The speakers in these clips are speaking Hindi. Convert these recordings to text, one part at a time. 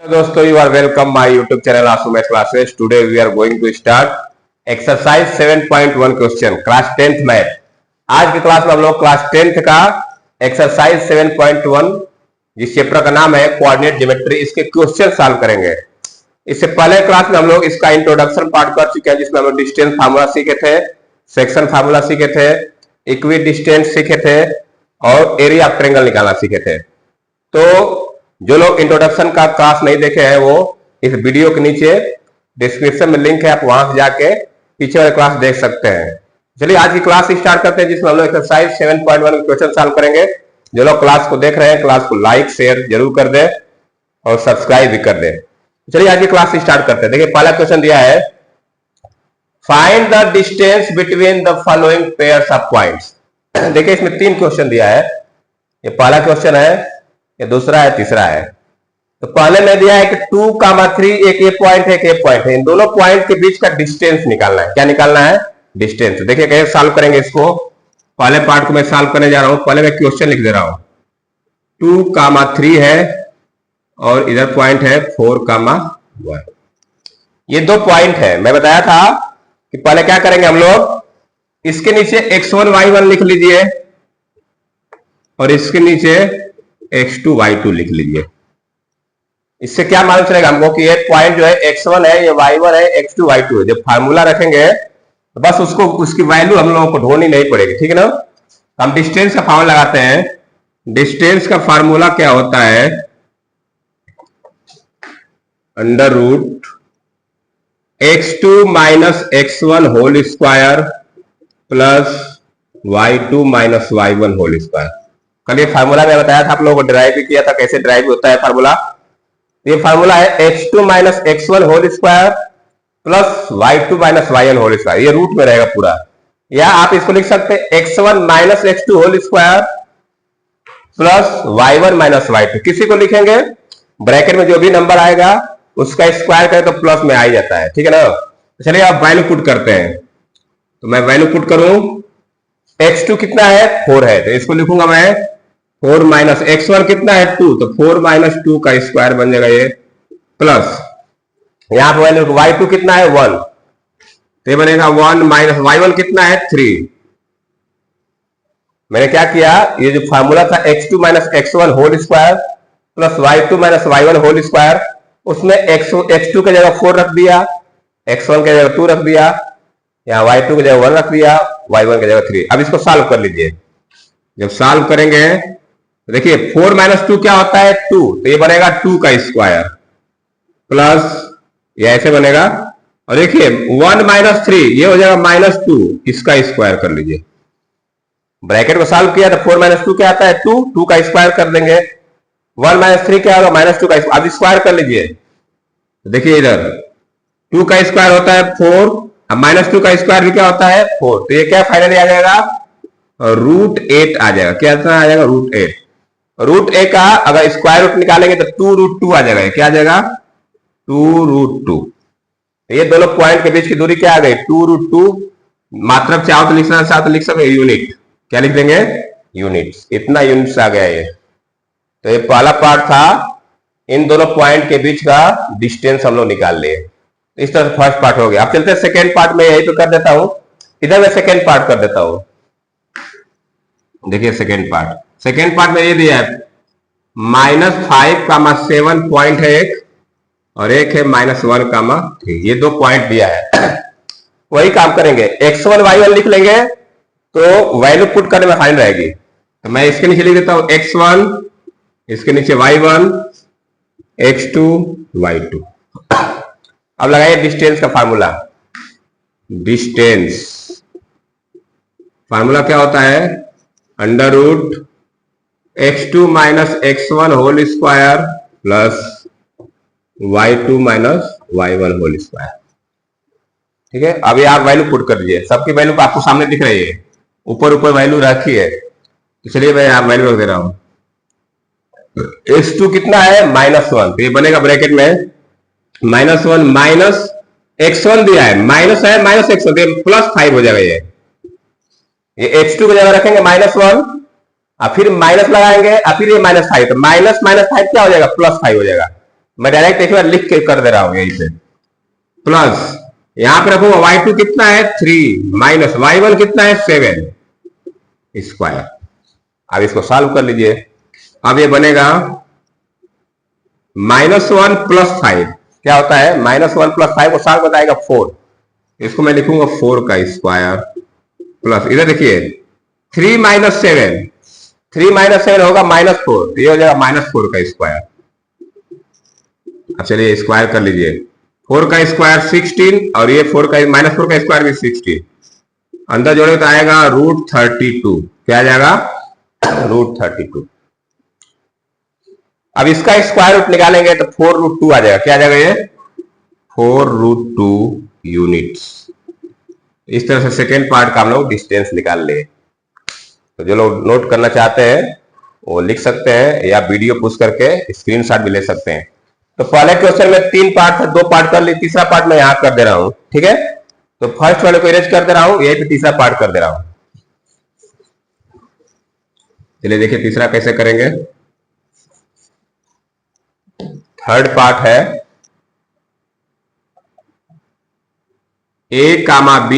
दोस्तों, you are welcome my YouTube channel Asu Math Classes. Today we are going to start exercise 7.1 question class 10th math. आज की क्लास में हम लोग क्लास 10th का एक्सरसाइज 7.1 जिस चैप्टर का नाम है कोऑर्डिनेट ज्योमेट्री, इसके क्वेश्चन सॉल्व करेंगे। इससे पहले क्लास में हम लोग इसका इंट्रोडक्शन पार्ट कर चुके हैं, जिसमें हम लोग डिस्टेंस फार्मूला सीखे थे, सेक्शन फार्मूला सीखे थे, इक्वी डिस्टेंस सीखे थे और एरिया ऑफ ट्रायंगल निकालना सीखे थे। तो जो लोग इंट्रोडक्शन का क्लास नहीं देखे हैं वो इस वीडियो के नीचे डिस्क्रिप्शन में लिंक है, आप वहां से जाके पीछे वाले क्लास देख सकते हैं। चलिए आज की क्लास स्टार्ट करते हैं, जिसमें हम लोग एक्सरसाइज 7.1 क्वेश्चन सॉल्व करेंगे। जो लोग क्लास को देख रहे हैं क्लास को लाइक शेयर जरूर कर दे और सब्सक्राइब भी कर दे। चलिए आज की क्लास स्टार्ट करते हैं। देखिए पहला क्वेश्चन दिया है, find the distance between the following pairs of points. देखिए इसमें 3 क्वेश्चन दिया है। ये पहला क्वेश्चन है, ये दूसरा है, तीसरा है। तो पहले में दिया है कि 2,3 एक ये पॉइंट है, एक ये पॉइंट है। इन दोनों पॉइंट के बीच का डिस्टेंस निकालना है। क्या निकालना है? डिस्टेंस। देखिए कैसे सॉल्व करेंगे इसको। पहले पार्ट को मैं सॉल्व करने जा रहा हूं। पहले मैं क्वेश्चन लिख दे रहा हूं। 2,3 है और इधर पॉइंट है 4,1। ये 2 पॉइंट है। मैं बताया था कि पहले क्या करेंगे हम लोग, इसके नीचे x1 y1 लिख लीजिए और इसके नीचे x2 y2 लिख लीजिए। इससे क्या मालूम चलेगा हमको कि ये पॉइंट जो है x1 है, ये y1 है, x2 y2 है। जब फार्मूला रखेंगे तो बस उसको उसकी वैल्यू हम लोगों को ढूंढनी नहीं पड़ेगी, ठीक है ना। हम डिस्टेंस का फार्मूला लगाते हैं। डिस्टेंस का फार्मूला क्या होता है, under root x2 minus x1 whole square plus y2 minus y1 whole square. कल ये फार्मूला मैं बताया था, आप लोगों को ड्राइव भी किया था, कैसे ड्राइव होता है फार्मूला। ये फार्मूला है x2 minus x1 whole square plus y2 minus y1 whole square. ये रूट में रहेगा पूरा, या आप इसको लिख सकते हैं x1 minus x2 whole square plus y1 minus y2। किसी को लिखेंगे ब्रैकेट में जो भी नंबर आएगा उसका स्क्वायर करें तो प्लस में आ ही जाता है, ठीक है ना। चलिए आप वैल्यू पुट करते हैं। तो मैं वैल्यू पुट करूं, x2 कितना है 4 है, तो इसको लिखूंगा मैं 4 माइनस x1 कितना है 2, तो 4 माइनस 2 का स्क्वायर बन जाएगा ये, प्लस यहां पर y2 कितना है 1, तो ये बनेगा 1 माइनस y1 कितना है 3। मैंने क्या किया, ये जो फार्मूला था x2 minus x1 whole square plus y2 minus y1 whole square, उसमें x2 की जगह 4 रख दिया, x1 की जगह 2 रख दिया, यहाँ y2 की जगह 1 रख दिया, y1 की जगह 3। अब इसको सॉल्व कर लीजिए। जब सॉल्व करेंगे देखिए 4 माइनस 2 क्या होता है 2, तो ये बनेगा 2 का स्क्वायर प्लस ये ऐसे बनेगा, और देखिए 1 माइनस 3 ये हो जाएगा माइनस 2, इसका स्क्वायर कर लीजिए। ब्रैकेट को सॉल्व किया तो 4 माइनस 2 क्या आता है 2 का स्क्वायर कर देंगे। 1 माइनस 3 क्या होगा माइनस 2 का, अब स्क्वायर कर लीजिए। देखिए इधर 2 का स्क्वायर होता है 4, अब माइनस 2 का स्क्वायर भी क्या होता है 4, तो ये क्या फाइनली आ जाएगा √8 आ जाएगा। क्या आ जाएगा √8। √8 का अगर स्क्वायर रूट निकालेंगे तो 2√2 आ जाएगा। क्या आ जाएगा 2√2। ये दोनों पॉइंट के बीच की दूरी क्या आ गई 2√2। मात्रक चाहो तो लिखना, चाहो तो लिख सकते यूनिट। क्या लिख देंगे यूनिट्स। इतना यूनिट्स आ गया ये। तो ये पहला पार्ट था, इन दोनों पॉइंट के बीच का डिस्टेंस हम लोग निकाल लिए। इस तरह से फर्स्ट पार्ट हो गया। अब चलते हैं सेकेंड पार्ट में, यही तो कर देता हूं, इधर मैं सेकेंड पार्ट कर देता हूं। देखिए सेकेंड पार्ट में ये दिया है -5,7 पॉइंट है एक, और एक है -1,3। ये 2 पॉइंट दिया है। वही काम करेंगे, x1 y1 लिख लेंगे तो वैल्यू पुट करने में फाइन रहेगी। तो मैं इसके नीचे लिख देता हूं x1, इसके नीचे y1, x2 y2। अब लगाइए डिस्टेंस का फार्मूला। डिस्टेंस फार्मूला क्या होता है, under root x2 minus x1 whole square plus y2 minus y1 whole square. ठीक है, अभी आप वैल्यू पुट कर दीजिए। सबकी वैल्यू आपको सामने दिख रही है, ऊपर वैल्यू रखी है। तो चलिए मैं यहां वैल्यू रख दे रहा हूं। x2 कितना है -1, तो ये बनेगा ब्रैकेट में -1 माइनस x1 दिया है, माइनस है माइनस x1, +5 हो जाएगा। ये x2 की जगह रखेंगे -1, और फिर माइनस लगाएंगे, और फिर ये -5, तो माइनस -5 क्या हो जाएगा +5 हो जाएगा। मैं डायरेक्ट एक बार लिख के कर दे रहा हूं यहीं पे। प्लस यहां पे रखूंगा y2 कितना है 3 माइनस y1 कितना है 7 स्क्वायर। अब इसको सॉल्व कर लीजिए। अब ये बनेगा -1 + 5 क्या होता है, -1 + 5 को सॉल्व बताएगा 4। इसको मैं लिखूंगा 4 का स्क्वायर प्लस इधर देखिए 3 - 7, 3 - 7 होगा -4, तो ये हो जाएगा -4 का स्क्वायर। अब चलिए स्क्वायर कर लीजिए। 4 का स्क्वायर 16 और ये -4 का स्क्वायर भी 16, अंदर जोड़े तो आएगा √32। क्या आ जाएगा √32। अब इसका स्क्वायर रूट निकालेंगे तो 4√2 आ जाएगा। क्या आ जाएगा ये 4√2 यूनिट्स। इस तरह से सेकेंड पार्ट का हम लोग डिस्टेंस निकाल ले। तो जो लोग नोट करना चाहते हैं वो लिख सकते हैं या वीडियो पुश करके स्क्रीनशॉट भी ले सकते हैं। तो पहले क्वेश्चन में 3 पार्ट था, 2 पार्ट कर ली, तीसरा पार्ट मैं यहां कर दे रहा हूं। ठीक है, तो फर्स्ट वाले को इरेज कर दे रहा हूं, यही पे तीसरा पार्ट कर दे रहा हूं। चलिए देखिए तीसरा कैसे करेंगे। थर्ड पार्ट है a, b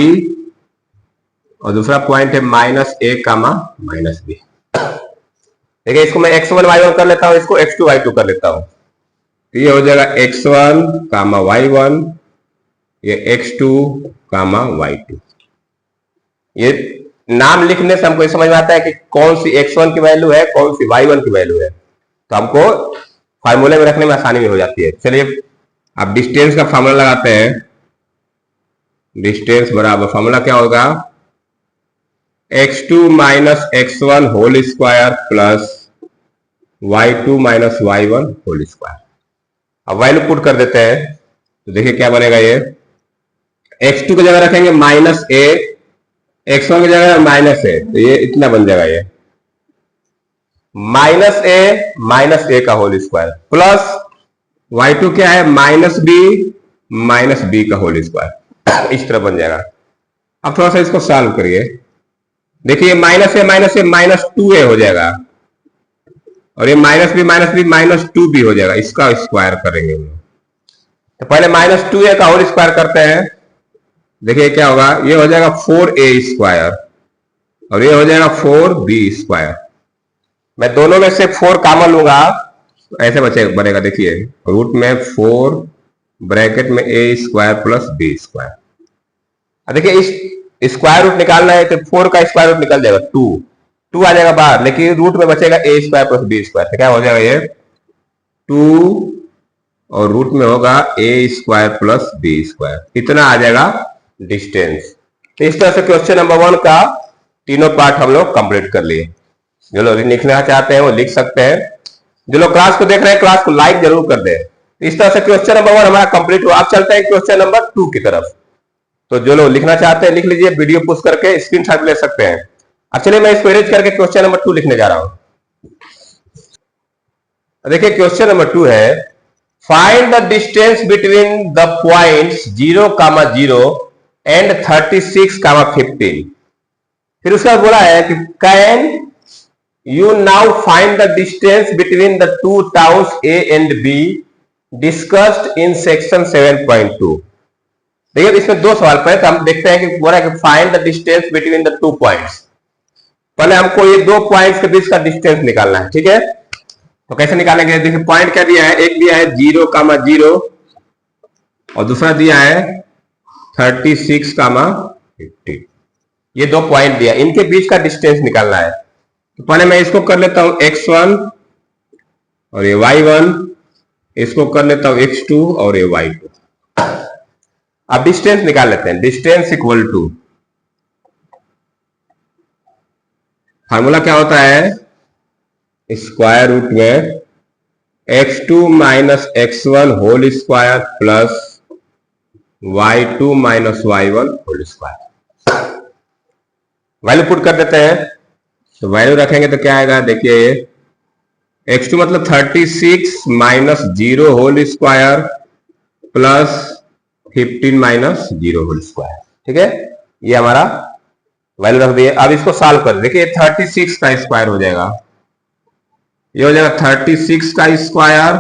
और दूसरा पॉइंट है -a, -b। देखिए इसको मैं x1 y1 कर लेता हूं, इसको x2 y2 कर लेता हूं। तो ये हो जाएगा x1, y1, ये x2, y2। ये नाम लिखने से हमको ये समझ में आता है कि कौन सी x1 की वैल्यू है, कौन सी y1 की वैल्यू है, तो हमको फार्मूले में रखने में आसानी भी हो जाती है। चलिए अब डिस्टेंस का फार्मूला लगाते हैं। डिस्टेंस बराबर फार्मूला क्या होगा, x2 - x1 whole square plus y2 - y1 whole square. अब वैल्यू पुट कर देते हैं तो देखिए क्या बनेगा। ये x2 की जगह रखेंगे -a, x1 की जगह -a, तो ये इतना बन जाएगा। ये -a का होल स्क्वायर प्लस y2 क्या है -b का होल स्क्वायर, इस तरह बन जाएगा। अब थोड़ा सा इसको सॉल्व करिए। देखिए -a -2a हो जाएगा और ये -b -2b हो जाएगा। इसका स्क्वायर करेंगे हम लोग। तो पहले -2a का होल स्क्वायर करते हैं। देखिए क्या होगा, ये हो जाएगा 4a स्क्वायर और ये हो जाएगा 4b स्क्वायर। मैं दोनों में से 4 कॉमन लूंगा तो ऐसे बनेगा। देखिए रूट में 4 ब्रैकेट में a square plus b square. देखिए इस स्क्वायर रूट निकालना है तो 4 का स्क्वायर रूट निकल जाएगा 2 आ जाएगा बाहर, लेकिन रूट में बचेगा a square plus b square. तो क्या हो जाएगा ये 2 और रूट में होगा a square plus b square, इतना आ जाएगा डिस्टेंस। तो इस तरह से क्वेश्चन नंबर 1 का तीनों पार्ट हम लोग कंप्लीट कर लिए। जो लोग लिखना चाहते हैं वो लिख सकते हैं। जो लोग क्लास को देख रहे हैं क्लास को लाइक जरूर कर दें। इस तरह से क्वेश्चन नंबर 1 हमारा कंप्लीट हुआ। अब चलते हैं क्वेश्चन नंबर 2 की तरफ। तो जो लोग लिखना चाहते हैं लिख लीजिए, वीडियो पुश करके स्क्रीनशॉट ले सकते हैं। अब चलिए मैं इसको इरेज करके क्वेश्चन नंबर 2 लिखने जा रहा हूं। देखिए क्वेश्चन नंबर 2 है, find the distance between the points 0, 0 and 36, 15। फिर उसका बोला है कि can you now find the distance between the 2 towns A and B discussed in section 7.2। देखिए इसमें 2 सवाल पहले तो हम देखते हैं कि बोला है कि find the distance between the 2 points. पहले हमको ये 2 पॉइंट्स के बीच का डिस्टेंस निकालना है। ठीक है, तो कैसे निकालेंगे। देखिए पॉइंट क्या दिया है, एक दिया है 0, 0 और दूसरा दिया है 36, 50। ये 2 पॉइंट दिया, इनके बीच का डिस्टेंस निकालना है। तो पहले मैं इसको कर लेता हूं x1 और ये y1, इसको कर लेता हूं x2 और ये y2। अब डिस्टेंस निकाल लेते हैं। डिस्टेंस इक्वल टू फार्मूला क्या होता है, स्क्वायर रूट में x2 - x1 whole square plus y2 - y1 whole square. Value put कर देते हैं। तो वैल्यू रखेंगे तो क्या आएगा, देखिए x2 मतलब 36 - 0 whole square plus 15 - 0 whole square. ठीक है, ये हमारा वैल्यू रख दिए। अब इसको सॉल्व कर देखिए 36 का स्क्वायर हो जाएगा, ये हो जाएगा 36 का स्क्वायर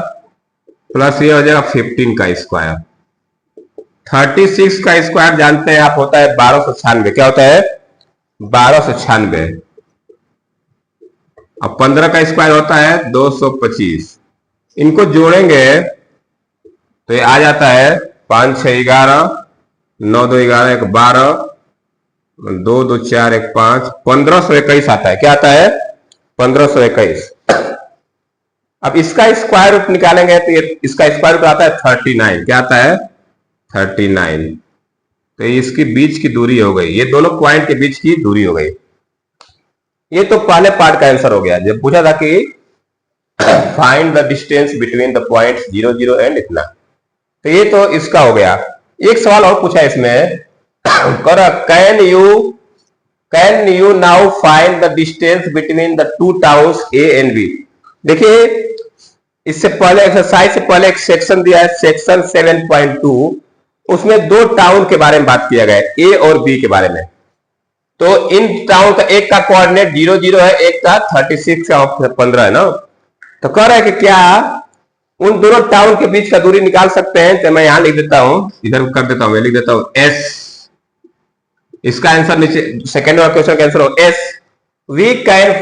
प्लस ये हो जाएगा 15 का स्क्वायर। 36 का स्क्वायर जानते हैं आप, होता है 1296। क्या होता है? 1296। अब 15 का स्क्वायर होता है 225। इनको जोड़ेंगे तो ये आ जाता है 5 6 11, 9 2 11, 1 12, 2 2 4 1 5, 1521 आता है। क्या आता है? 1521। अब इसका स्क्वायर रूट निकालेंगे तो ये इसका स्क्वायर रूट आता है 39। क्या आता है? 39। तो इसकी बीच की दूरी हो गई, ये दोनों पॉइंट के बीच की दूरी हो गई। ये तो पहले पार्ट का आंसर हो गया। जब पूछा था कि find the distance between the points 0 0 and इतना, तो ये तो इसका हो गया। एक सवाल और पूछा इसमें, can you now find the distance between the two towns A and B. देखिए, इससे पहले एक्सरसाइज से पहले एक सेक्शन दिया है, सेक्शन 7.2, उसमें दो टाउन के बारे में बात किया गया है, ए और बी के बारे में। तो इन टाउन का एक का कोऑर्डिनेट 0 0 है, एक का 36 का 15 है ना। तो कह रहा है कि क्या उन दोनों टाउन के बीच का दूरी निकाल सकते हैं? तो मैं यहां लिख देता हूं, इधर कर देता हूं, मैं लिख देता हूं एस। इसका आंसर नीचे सेकेंड वाला क्वेश्चन का आंसर हो एस। We can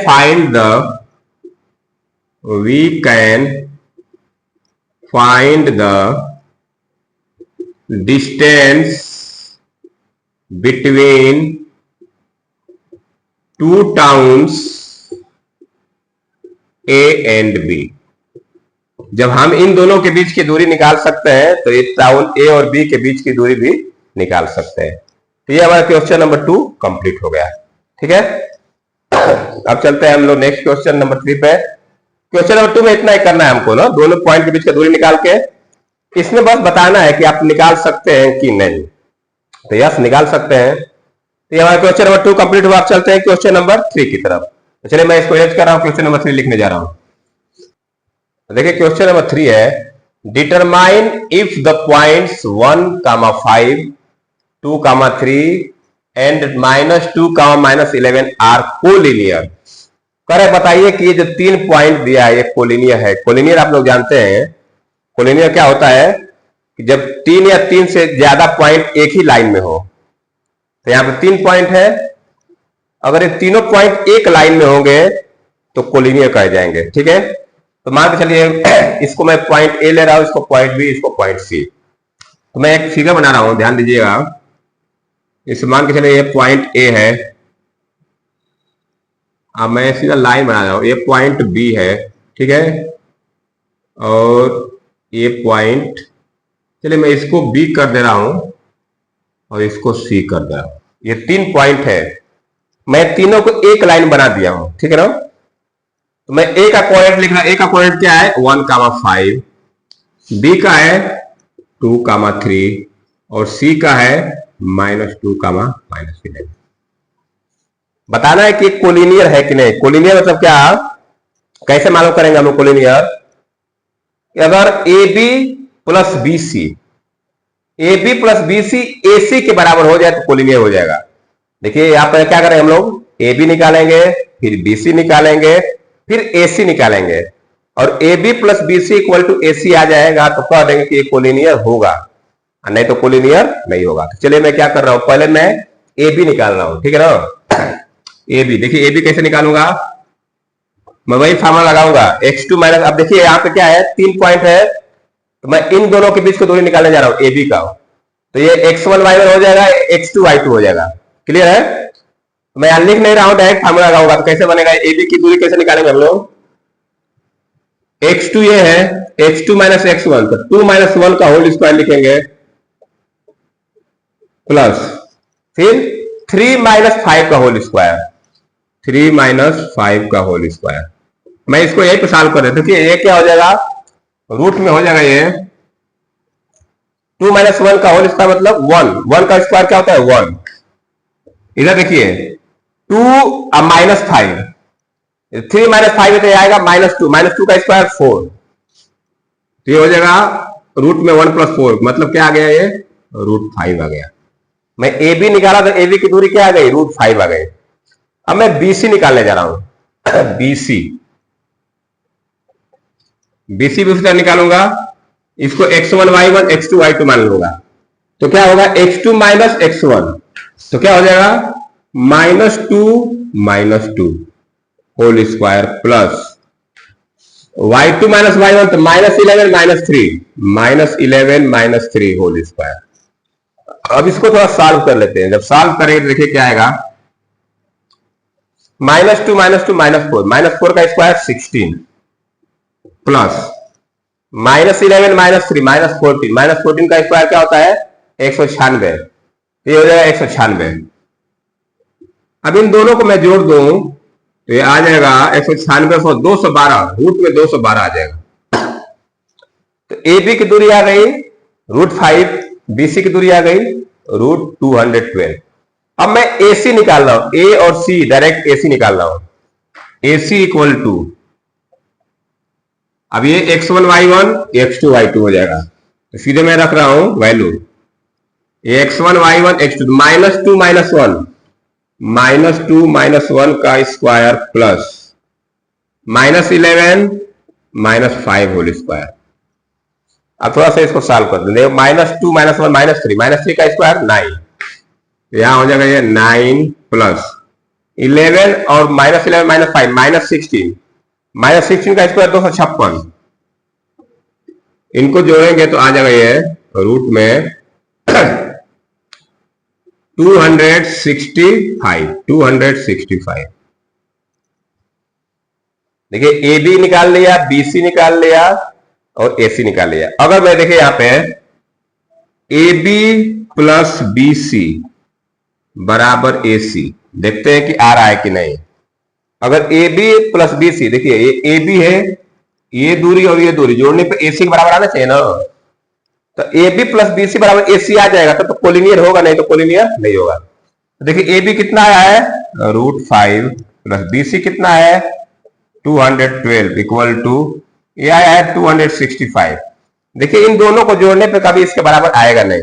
find the distance between two towns A and B. जब हम इन दोनों के बीच की दूरी निकाल सकते हैं तो ये टाउन ए और बी के बीच की दूरी भी निकाल सकते हैं। तो ये हमारा क्वेश्चन नंबर 2 कंप्लीट हो गया। ठीक है, अब चलते हैं हम लोग नेक्स्ट क्वेश्चन नंबर 3 पे। क्वेश्चन नंबर 2 में इतना ही करना है हमको ना, दोनों पॉइंट के बीच की दूरी निकाल के इसमें बस बताना है कि आप निकाल सकते हैं कि नहीं। तो यस, निकाल सकते हैं। तो ये हमारा क्वेश्चन नंबर 2 कंप्लीट हुआ। आप चलते हैं क्वेश्चन नंबर 3 की तरफ। तो चलिए मैं इसको एड कर रहा हूं, क्वेश्चन नंबर 3 लिखने जा रहा हूं। देखिए क्वेश्चन नंबर 3 है, determine if the points 1, 5, 2, 3 and -2, -11 are collinear. करे बताइए कि ये जो 3 पॉइंट दिया है ये कोलिनियर है। कोलिनियर आप लोग जानते हैं, कोलिनियर क्या होता है कि जब 3 या 3 से ज्यादा पॉइंट एक ही लाइन में हो। तो यहां पे 3 पॉइंट है, अगर ये तीनों पॉइंट एक लाइन में होंगे तो कोलिनियर कहे जाएंगे। ठीक है, तो मान के चलिए इसको मैं पॉइंट ए ले रहा हूं, इसको पॉइंट बी, इसको पॉइंट सी। तो मैं एक फिगर बना रहा हूं, ध्यान दीजिएगा। इस मान के चलिए ये पॉइंट ए है, अब मैं सीधा लाइन बना रहा हूं, ये पॉइंट बी है। ठीक है, और ये पॉइंट, चलिए मैं इसको बी कर दे रहा हूं और इसको सी कर दे रहा हूं। ये 3 पॉइंट है, मैं तीनों को एक लाइन बना दिया हूं। ठीक है ना, तो मैं ए का कोऑर्डिनेट लिख रहा हूं। ए का कोऑर्डिनेट क्या है? 1, 5, बी का है 2, 3 और सी का है -2, -11। बताना है कि कोलिनियर है कि नहीं। कोलिनियर मतलब क्या, कैसे मालूम करेंगे हम लोग कोलिनियर? अगर A B plus B C, A B plus B C A C के बराबर हो जाए तो कोलिनियर हो जाएगा। देखिए यहां पर क्या करें हम लोग, ए बी निकालेंगे, फिर बी सी निकालेंगे, फिर ए सी निकालेंगे, और A B plus B C equal to A C आ जाएगा तो कह देंगे कि ये कोलिनियर होगा, नहीं तो कोलिनियर नहीं होगा। तो चलिए मैं क्या कर रहा हूं, पहले मैं ए बी निकाल रहा हूं। ठीक है ना, ए बी। देखिए ए बी कैसे निकालूंगा, मैं वही फार्मूला लगाऊंगा, x2 माइनस। अब देखिए यहाँ पे क्या है, 3 पॉइंट है, तो मैं इन दोनों के बीच को दूरी निकालने जा रहा हूं, ए बी का। तो ये x1 y1 हो जाएगा, x2 y2 हो जाएगा। क्लियर है, मैं यहां लिख नहीं रहा हूं, डायरेक्ट फार्मूला लगाऊंगा। तो कैसे बनेगा, ए बी की दूरी कैसे निकालेंगे हम लोग, x2 ये है, x2 माइनस x1, तो 2 - 1 का होल स्क्वायर लिखेंगे, प्लस फिर 3 - 5 का होल स्क्वायर, 3 - 5 का होल स्क्वायर। मैं इसको यही पे सॉल्व कर रहा हूं। देखिए ये क्या हो जाएगा, रूट में हो जाएगा ये 2 - 1 का होल स्क्वायर मतलब 1, 1 का स्क्वायर क्या होता है 1। इधर देखिए 2 -5, 3 - 5 तो आएगा -2, -2 का स्क्वायर 4, तो ये हो जाएगा रूट में 1 + 4, मतलब क्या आ गया, ये √5 आ गया। मैं ए बी निकाला तो ए बी की दूरी क्या आ गई, √5 आ गई। अब मैं बी सी निकालने जा रहा हूं, बी सी भी उसी तरह निकालूंगा, इसको x1 y1 x2 y2 मान लूंगा, तो क्या होगा x2 माइनस x1, तो क्या हो जाएगा -2 whole square plus y2 minus y1 तो -11 -3 होल स्क्वायर। अब इसको थोड़ा सॉल्व कर लेते हैं। जब सॉल्व करेंगे देखिए क्या आएगा, -2 -4 का स्क्वायर 16 प्लस -11 -3 -14 का स्क्वायर क्या होता है 196, ये हो जाएगा 196। अब इन दोनों को मैं जोड़ दूं तो ये आ जाएगा 196 और 212, रूट में 212 आ जाएगा। तो ए बी की दूरी आ गई √5, BC की दूरी आ गई √212। अब मैं AC निकाल रहा हूं, A और C डायरेक्ट AC निकाल रहा हूं, AC इक्वल टू, अब ये x1 y1 x2 y2 हो जाएगा, तो सीधे मैं रख रहा हूं वैल्यू, ये x1 y1 x2 -2 -1 का स्क्वायर प्लस -11 -5 होल स्क्वायर। अब थोड़ा सा इसको सॉल्व कर दें, -2 -1 -3 का स्क्वायर 9, यहां हो जाएगा ये 9 प्लस 11 और -11 -5 -16 का स्क्वायर 256, इनको जोड़ेंगे तो आ जाएगा ये रूट में 265। देखिए ए बी निकाल लिया, BC निकाल लिया और AC निकाल लिया। अगर मैं देखिए यहां पे AB प्लस BC बराबर AC, देखते हैं कि आ रहा है कि नहीं। अगर AB प्लस BC, देखिए ये AB है, ये दूरी और ये दूरी जोड़ने पे AC के बराबर आना चाहिए ना, तो AB प्लस BC बराबर AC आ जाएगा, तो कोलिनियर होगा, नहीं तो कोलिनियर नहीं होगा। तो देखिए AB कितना आया है √5 प्लस BC कितना है 212 इक्वल टू ये आया है 265। देखिए इन दोनों को जोड़ने पे कभी इसके बराबर आएगा नहीं,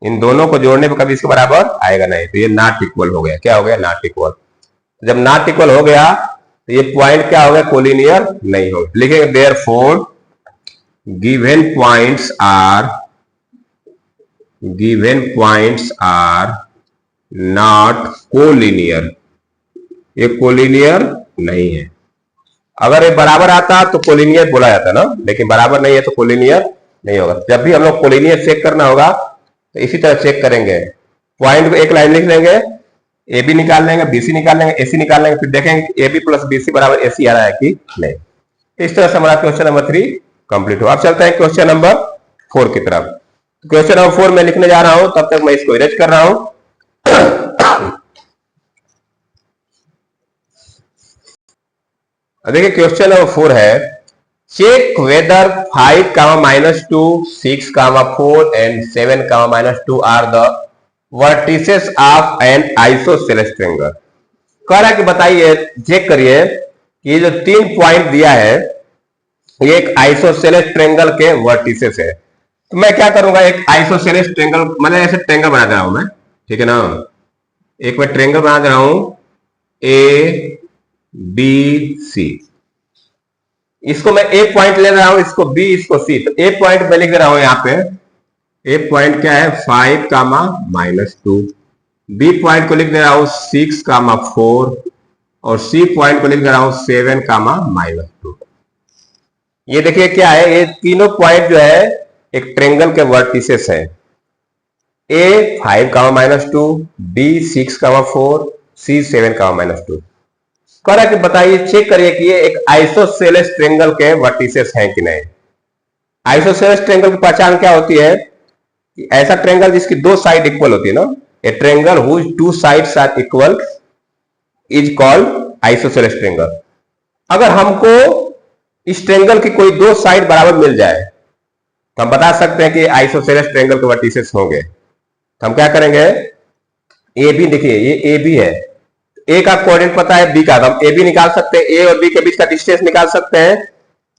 इन दोनों को जोड़ने पे कभी इसके बराबर आएगा नहीं, तो ये नॉट इक्वल हो गया। क्या हो गया, नॉट इक्वल। जब नॉट इक्वल हो गया तो ये पॉइंट क्या हो गया, कोलिनियर नहीं हो। लिखेंगे therefore given points are not collinear, ये कोलिनियर नहीं है। अगर ये बराबर आता तो कोलिनियर बोला जाता ना, लेकिन बराबर नहीं है तो कोलिनियर नहीं होगा। जब भी हम लोग कोलिनियर चेक करना होगा तो इसी तरह चेक करेंगे, पॉइंट को एक लाइन लिख लेंगे, ए बी निकाल लेंगे, BC निकाल लेंगे, AC निकाल लेंगे, फिर देखेंगे AB प्लस BC बराबर AC आ रहा है कि नहीं। इस तरह से हमारा क्वेश्चन नंबर 3 कंप्लीट हुआ। अब चलते हैं क्वेश्चन नंबर 4 की तरफ। क्वेश्चन नंबर 4 में लिखने जा रहा हूं, तब तक मैं इसको इरेज कर रहा हूं। देखिए क्वेश्चन नंबर 4 है, check whether 5, -2, 6, 4 and 7, -2 are the vertices of an isosceles triangle. कह रहा है कि बताइए, चेक करिए कि ये जो 3 पॉइंट दिया है ये एक आइसोसेलेस ट्रायंगल के वर्टिसेस है। तो मैं क्या करूंगा, एक आइसोसेलेस ट्रायंगल, मतलब ऐसे ट्रायंगल बना दे रहा हूं मैं, ठीक है ना। एक मैं ट्रायंगल बना दे रहा हूं ABC, इसको मैं A पॉइंट ले रहा हूं, इसको B, इसको C। तो A पॉइंट मैं लिख दे रहा हूं यहां पे, A पॉइंट क्या है 5, -2, B पॉइंट को लिख दे रहा हूं 6, 4 और C पॉइंट को लिख दे रहा हूं 7, -2। ये देखिए क्या है, ये तीनों पॉइंट जो है एक ट्रायंगल के वर्टिसेस है। A 5, -2, B 6, 4, C 7, -2। कह रहा है कि बताइए, चेक करिए कि ये एक आइसोसेलेस ट्रायंगल के वर्टिसेस हैं कि नहीं। आइसोसेलेस ट्रायंगल की पहचान क्या होती है, कि ऐसा ट्रायंगल जिसकी 2 साइड इक्वल होती है ना, a triangle whose 2 sides are equal is called isosceles triangle. अगर हमको इस ट्रायंगल की कोई 2 साइड बराबर मिल जाए तो हम बता सकते हैं कि आइसोसेलेस ट्रायंगल के वर्टिसेस होंगे। तो हम क्या करेंगे, ए बी, देखिए ये ए बी है, ए का कोऑर्डिनेट पता है, बी का, तो हम ए बी निकाल सकते हैं, ए और बी के बीच का डिस्टेंस निकाल सकते हैं।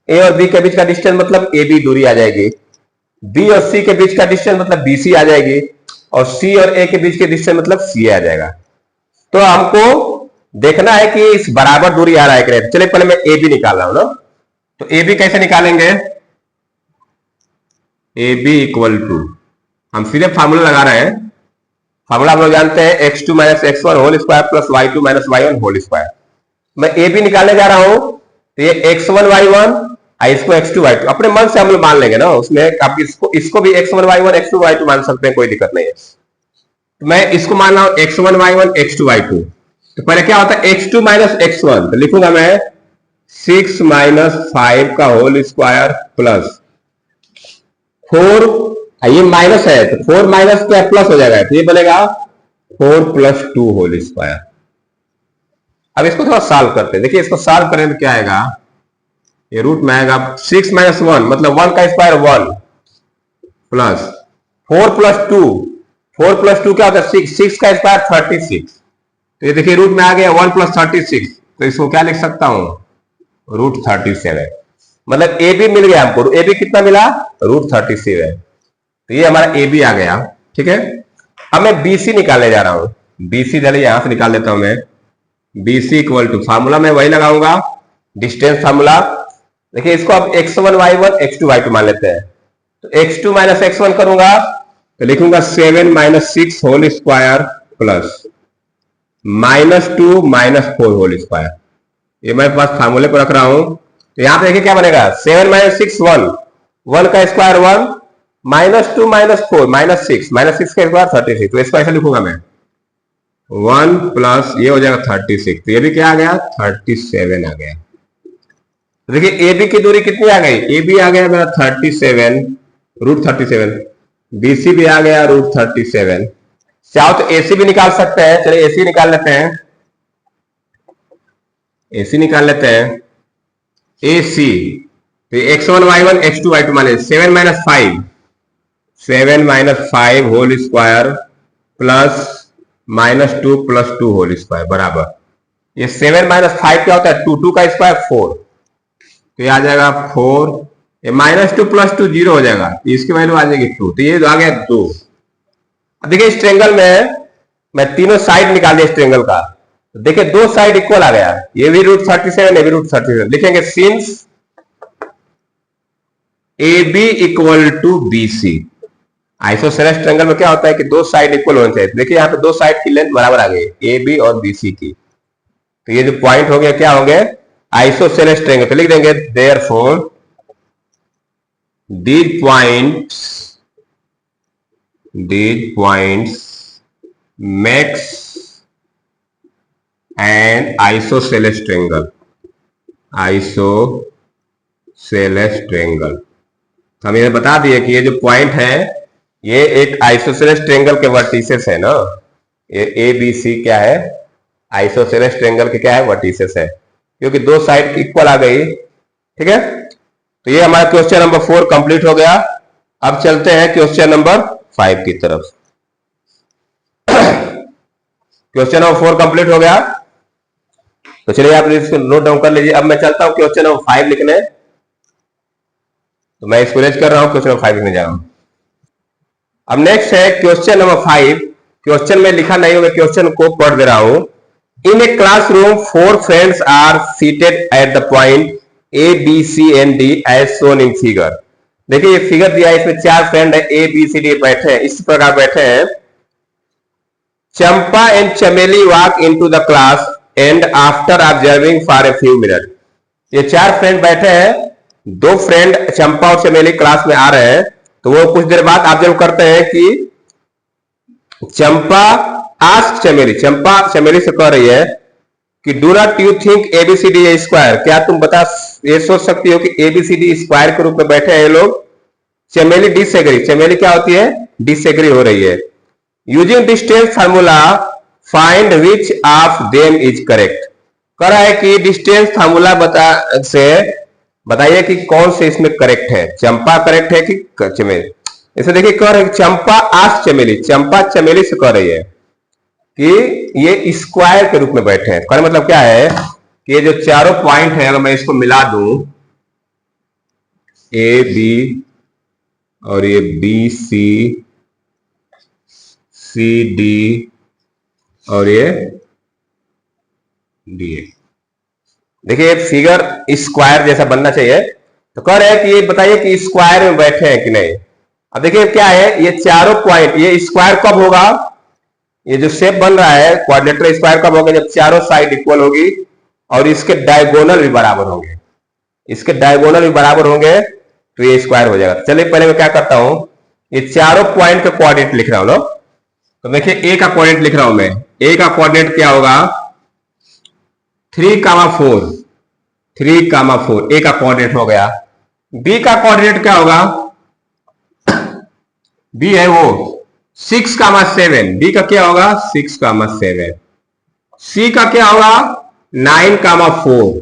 ए और बी के बीच का डिस्टेंस मतलब ए बी दूरी आ जाएगी, बी और सी के बीच का डिस्टेंस मतलब BC आ जाएगी, और सी और ए के बीच के डिस्टेंस मतलब CA आ जाएगा। तो हमको देखना है कि इस बराबर दूरी आ रहा है कि नहीं। चलिए पहले मैं AB निकाल रहा हूं ना, तो AB कैसे निकालेंगे, ए बी इक्वल टू, हम सीधे फार्मूला लगा रहे हैं। फार्मूला हम लोग जानते हैं x2 minus x one whole square plus y2 minus y one whole square. मैं ए बी निकालने जा रहा हूं, तो ये x1 y1 इसको x2 y2 अपने मन से हम लोग मान लेंगे ना, उसमें आप इसको भी x1 y1 x2 y2 मान सकते हैं, कोई दिक्कत नहीं है। तो मैं इसको मान रहा हूं x1 y1 x2 y2। तो पहले क्या होता है x2 माइनस x1, तो लिखूंगा मैं 6 माइनस 5 का होल स्क्वायर प्लस 4, ये माइनस है तो 4 माइनस क्या प्लस हो जाएगा, तो ये बनेगा 4 प्लस 2 होल स्क्वायर। अब इसको थोड़ा सॉल्व करते हैं। देखिए इसको सॉल्व करें तो क्या आएगा, ये रूट में आएगा 6 माइनस 1 मतलब 1 का स्क्वायर 1 प्लस 4 प्लस 2, 4 प्लस 2 क्या होता है 6, 6 का स्क्वायर 36। तो ये देखिए रूट में आ गया 1 प्लस 36, तो इसको क्या लिख सकता हूं रूट 37। मतलब ए बी मिल गया हमको, ए बी कितना मिला रूट 37। तो ये हमारा ए बी आ गया। ठीक है, अब मैं बी सी निकालने जा रहा हूं। बी सी चलिए यहां से निकाल लेता हूं मैं। B C equal to formula मैं वही लगाऊंगा, डिस्टेंस फार्मूला। देखिए इसको अब x1 y1 x2 y2 मान लेते हैं। तो x2 माइनस x1 करूंगा तो लिखूंगा 7 minus 6 whole square plus minus 2 minus 4 whole square. ये मैं पास फार्मूले पर रख रहा हूं। तो यहां पे देखिए क्या बनेगा 7 माइनस 6 1, 1 का square 1 minus 2 minus 4 minus 6, minus 6 का स्क्वायर 36। तो इसको ऐसा लिखूंगा मैं 1 प्लस ये हो जाएगा 36। तो ये भी क्या आ गया 37 आ गया। देखिए ए बी की दूरी कितनी आ गई, ए बी आ गया मेरा 37 रूट 37, बी सी भी आ गया रूट 37। चाहो तो एसी भी निकाल सकते हैं, चलिए एसी निकाल लेते हैं। एसी निकाल लेते हैं, ए सी तो x1 y1 x2 y2 मान लीजिए 7 minus 5, 7 minus 5 whole square plus minus 2 plus 2 whole square बराबर, ये 7 माइनस 5 क्या होता है 2, 2 का स्क्वायर 4, तो ये आ जाएगा 4, ये माइनस 2 प्लस 2 0 हो जाएगा, इसकी वैल्यू आ जाएगी 2, तो ये आ गया 2। अब देखिए इस ट्रेंगल में मैं तीनों साइड निकाल दिया इस ट्रेंगल का, तो देखिए दो साइड इक्वल आ गया, ये भी रूट 37 ये भी रूट 37। लिखेंगे since A B equal to B C. Isosceles triangle में क्या होता है कि दो साइड इक्वल होने चाहिए। देखिए यहाँ पे दो साइड की लेंथ बराबर आ गई ए बी और बी सी की, तो ये जो पॉइंट हो गया क्या होंगे आइसोसेलेस ट्रेंगल। तो लिख देंगे therefore these points makes an isosceles triangle, isosceles triangle। हम ये बता दिए कि ये जो पॉइंट है ये एक आइसोसेलेस ट्रेंगल के वर्टिसेस है ना, ये ए बी सी क्या है आइसोसेलेस ट्रेंगल के क्या है वर्टिसेस है, क्योंकि दो साइड इक्वल आ गई। ठीक है, तो ये हमारा क्वेश्चन नंबर 4 कंप्लीट हो गया। अब चलते हैं क्वेश्चन नंबर 5 की तरफ। क्वेश्चन नंबर 4 कंप्लीट हो गया, तो चलिए आप इसको नोट डाउन कर लीजिए। अब मैं चलता हूं क्वेश्चन नंबर 5 लिखने, तो मैं इसको रेज कर रहा हूं, क्वेश्चन नंबर 5 लिखने जा रहा हूं। अब नेक्स्ट है क्वेश्चन नंबर 5। क्वेश्चन में लिखा नहीं होगा, क्वेश्चन को पढ़ दे रहा हूं। In a classroom 4 friends are seated at the point A, B, C and D as shown in figure। देखिए ये फिगर दिया है, इसमें 4 फ्रेंड है A, B, C, D बैठे हैं, इस प्रकार बैठे हैं। चंपा एंड चमेली walk into the class and after observing for a few minute. ये 4 फ्रेंड बैठे हैं, 2 फ्रेंड चंपा और चमेली क्लास में आ रहे हैं, तो वो कुछ देर बाद ऑब्जर्व करते हैं कि चंपा आस्क चमेली, चंपा चमेली से कह रही है कि do not you think ABCD a square, क्या तुम बता ये सोच सकती हो कि एबीसीडी स्क्वायर के रूप में बैठे हैं ये लोग। चमेली डिसएग्री, चमेली क्या होती है डिसएग्री हो रही है। Using distance formula find which of them is correct, कह रहा है कि डिस्टेंस फार्मूला बताइए कि कौन से इसमें करेक्ट है, चंपा करेक्ट है कि चमेली। इसे देखिए कह रहे चंपा आस्क चमेली, चंपा चमेली से कह रही है कि ये स्क्वायर के रूप में बैठे हैं। कहने मतलब क्या है कि ये जो चारों पॉइंट है अगर मैं इसको मिला दूं ए बी और ये बी सी सी डी और ये डी, देखिए फिगर स्क्वायर जैसा बनना चाहिए। तो कह रहे हैं कि ये बताइए कि स्क्वायर में बैठे हैं कि नहीं। अब देखिए क्या है, ये चारों पॉइंट, ये स्क्वायर कब होगा, ये जो शेप बन रहा है क्वाड्रिलेटरल स्क्वायर कब होगा, जब चारों साइड इक्वल होगी और इसके डायगोनल भी बराबर होंगे, इसके डायगोनल भी बराबर होंगे तो ये स्क्वायर हो जाएगा। चलिए पहले मैं क्या करता हूं, ये चारों पॉइंट के कोऑर्डिनेट लिख रहा हूं लोग। तो देखिए ए का कोऑर्डिनेट लिख रहा हूं मैं, ए का कोऑर्डिनेट क्या होगा 3,4, 3,4 ए का कोऑर्डिनेट हो गया। बी का कोऑर्डिनेट क्या होगा, बी है वो 6,7, बी का क्या होगा 6,7। सी का क्या होगा 9,4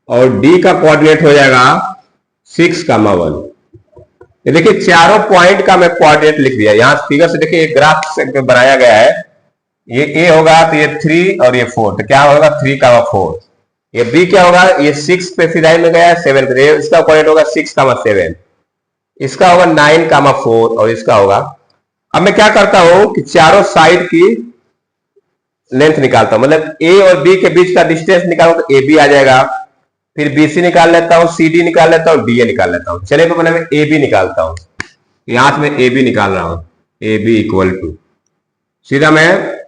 और डी का कोऑर्डिनेट हो जाएगा 6,1। ये देखिए चारों पॉइंट का मैं कोऑर्डिनेट लिख दिया, यहां फिगर से देखिए ग्राफ से बनाया गया है। ये ए होगा तो ये 3 और ये 4, तो क्या होगा 3,4। ये बी क्या होगा, ये 6 पे सीधा में गया है 7 पे, इसका कोऑर्डिनेट होगा 6,7, इसका होगा 9,4 और इसका होगा। अब मैं क्या करता हूं कि चारों साइड की लेंथ निकालता हूं, मतलब ए और बी के बीच का डिस्टेंस निकालूं तो ए बी आ जाएगा, फिर बीसी निकाल लेता हूं, सी डी निकाल लेता हूं, डी ए निकाल लेता हूं। चलिए तो मैं ए बी निकालता हूं, यहां से मैं ए बी निकाल रहा हूं, ए बी इक्वल टू सीधा मैं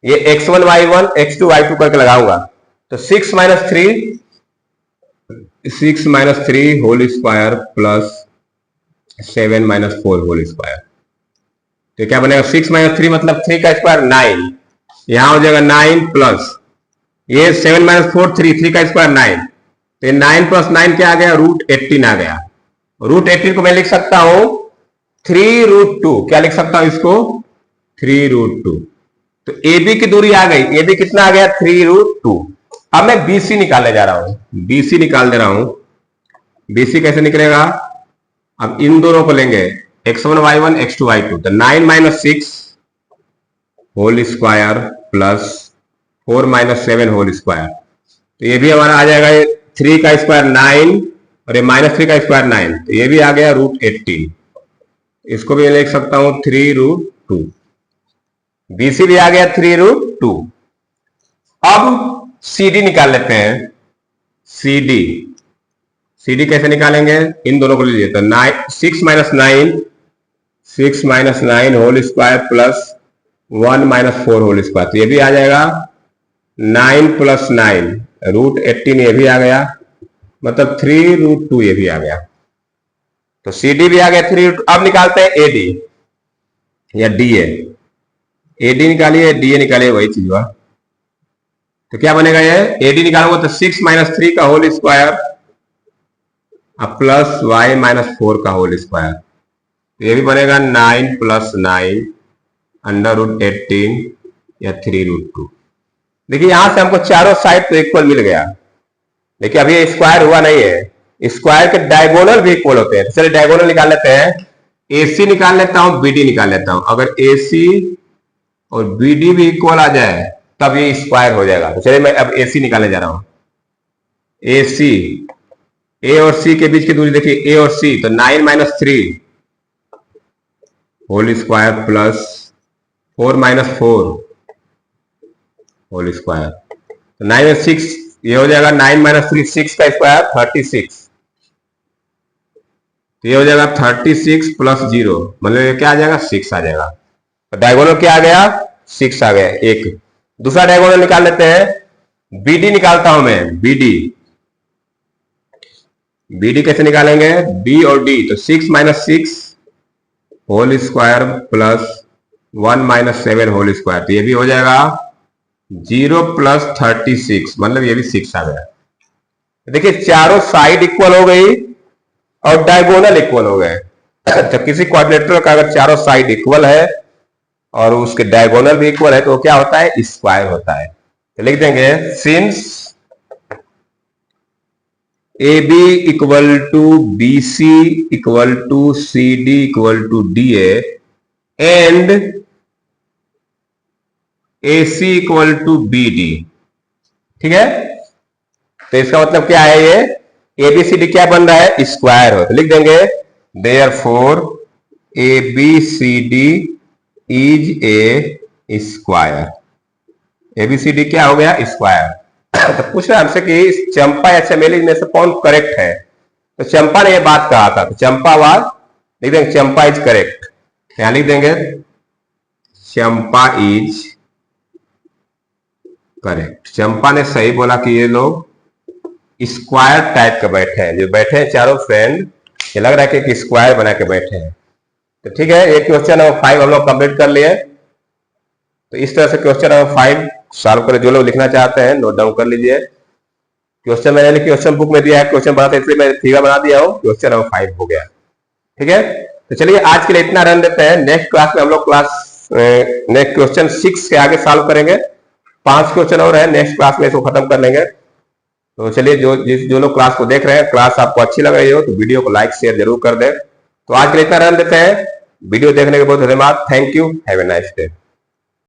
ये x1 y1 x2 y2 करके लगाऊंगा तो 6 minus three whole square plus 7 minus 4 whole square. तो क्या बनेगा 6 माइनस 3 मतलब 3 का स्क्वायर 9, यहां हो जाएगा 9 प्लस ये 7 माइनस 4 3 का स्क्वायर 9, तो 9 प्लस 9 क्या आ गया √18 आ गया। √18 को मैं लिख सकता हूं 3√2, क्या लिख सकता हूं इसको 3√2। तो ए बी की दूरी आ गई, ए बी कितना आ गया 3√2। अब मैं बीसी निकालने जा रहा हूं, बीसी निकाल दे रहा हूं। बीसी कैसे निकलेगा, अब इन दोनों को लेंगे x1 y1 x2 y2, तो 9 minus 6 whole square plus 4 minus 7 whole square, तो ये भी हमारा आ जाएगा 3 का स्क्वायर 9 और ये माइनस 3 का स्क्वायर 9, तो ये भी आ गया √18। इसको भी लिख सकता हूं 3√2। बीसी भी आ गया 3√2। अब सीडी निकाल लेते हैं, सीडी, सीडी कैसे निकालेंगे, इन दोनों को लीजिए तो 6 minus 9 whole square plus 1 minus 4 whole square, तो ये भी आ जाएगा 9 प्लस 9 √18, ये भी आ गया, मतलब 3√2 ये भी आ गया। तो CD भी आ गया 3। अब निकालते हैं AD या DA, AD निकालिए DA निकालिए वही चीज हुआ। तो क्या बनेगा ये AD निकालूंगा तो 6 माइनस 3 का whole square plus y minus 4 का होल स्क्वायर, तो ये भी बनेगा 9 प्लस 9 √18 या 3√2। देखिए यहां से हमको चारों साइड तो इक्वल मिल गया, देखिए अभी स्क्वायर हुआ नहीं है, स्क्वायर के डायगोनल भी इक्वल होते हैं। चलिए डायगोनल निकाल लेते हैं, AC निकाल लेता हूं, BD निकाल लेता हूं। अगर AC और BD भी इक्वल आ जाए तब ये स्क्वायर हो जाएगा। तो चलिए मैं अब AC निकालने जा रहा हूं। AC, A और C के बीच की दूरी देखिए A और C, तो 9 minus 3 whole square plus 4 minus 4 whole square, तो 9 में 6 ये हो जाएगा 9 माइनस 3 6 का स्क्वायर 36, तो ये हो जाएगा 36 प्लस 0 मतलब ये क्या आ जाएगा 6 आ जाएगा। तो डायगोनल क्या आ गया 6 आ गया। एक दूसरा डायगोनल निकाल लेते हैं, BD निकालता हूं मैं, BD कैसे निकालेंगे B और D, तो 6 minus 6 whole square plus 1 minus 7 whole square, तो ये भी हो जाएगा 0 प्लस 36 मतलब ये भी 6 आ गया। देखिए चारों साइड इक्वल हो गई और डायगोनल इक्वल हो गए। तो किसी क्वाड्रिलेटरल का अगर चारों साइड इक्वल है और उसके डायगोनल भी इक्वल है तो क्या होता है स्क्वायर होता है। तो लिख देंगे since AB equal to BC equal to CD equal to DA and AC equal to BD, ठीक है। तो इसका मतलब क्या है, ये ABCD क्या बन रहा है स्क्वायर हो, तो लिख देंगे therefore ABCD is a square. ABCD क्या हो गया स्क्वायर। तो पूछ रहा है हमसे कि चंपा या चमेली में से कौन करेक्ट है, तो चंपा ने यह बात कहा था, तो चंपा वाज, लिख देंगे चंपा इज करेक्ट, यहां लिख देंगे चंपा इज करेक्ट। चंपा ने सही बोला कि ये लोग स्क्वायर टाइप के बैठे हैं, जो बैठे हैं चारों फ्रेंड, ये लग रहा है कि स्क्वायर बना के बैठे हैं। तो ठीक है, एक क्वेश्चन नंबर 5 हम लोग कंप्लीट कर लिए। तो इस तरह से क्वेश्चन नंबर 5 सॉल्व करें। जो लोग लिखना चाहते हैं नोट डाउन कर लीजिए। क्वेश्चन मैंने क्वेश्चन बुक में दिया है, क्वेश्चन बनाते इसलिए मैं फिगर बना दिया हूँ। क्वेश्चन नंबर 5 हो गया। ठीक है, तो चलिए आज के लिए इतना रन देते हैं। नेक्स्ट क्लास में हम लोग नेक्स्ट क्वेश्चन 6 से आगे सॉल्व करेंगे। 5 क्वेश्चन और है, नेक्स्ट क्लास में इसको खत्म कर लेंगे। तो चलिए, जो लोग क्लास को देख रहे हैं, क्लास आपको अच्छी लग रही हो तो वीडियो को लाइक शेयर जरूर कर दें। तो आज के लिए इतना रन देते हैं। वीडियो देखने के बहुत धन्यवाद। Thank you, have a nice day.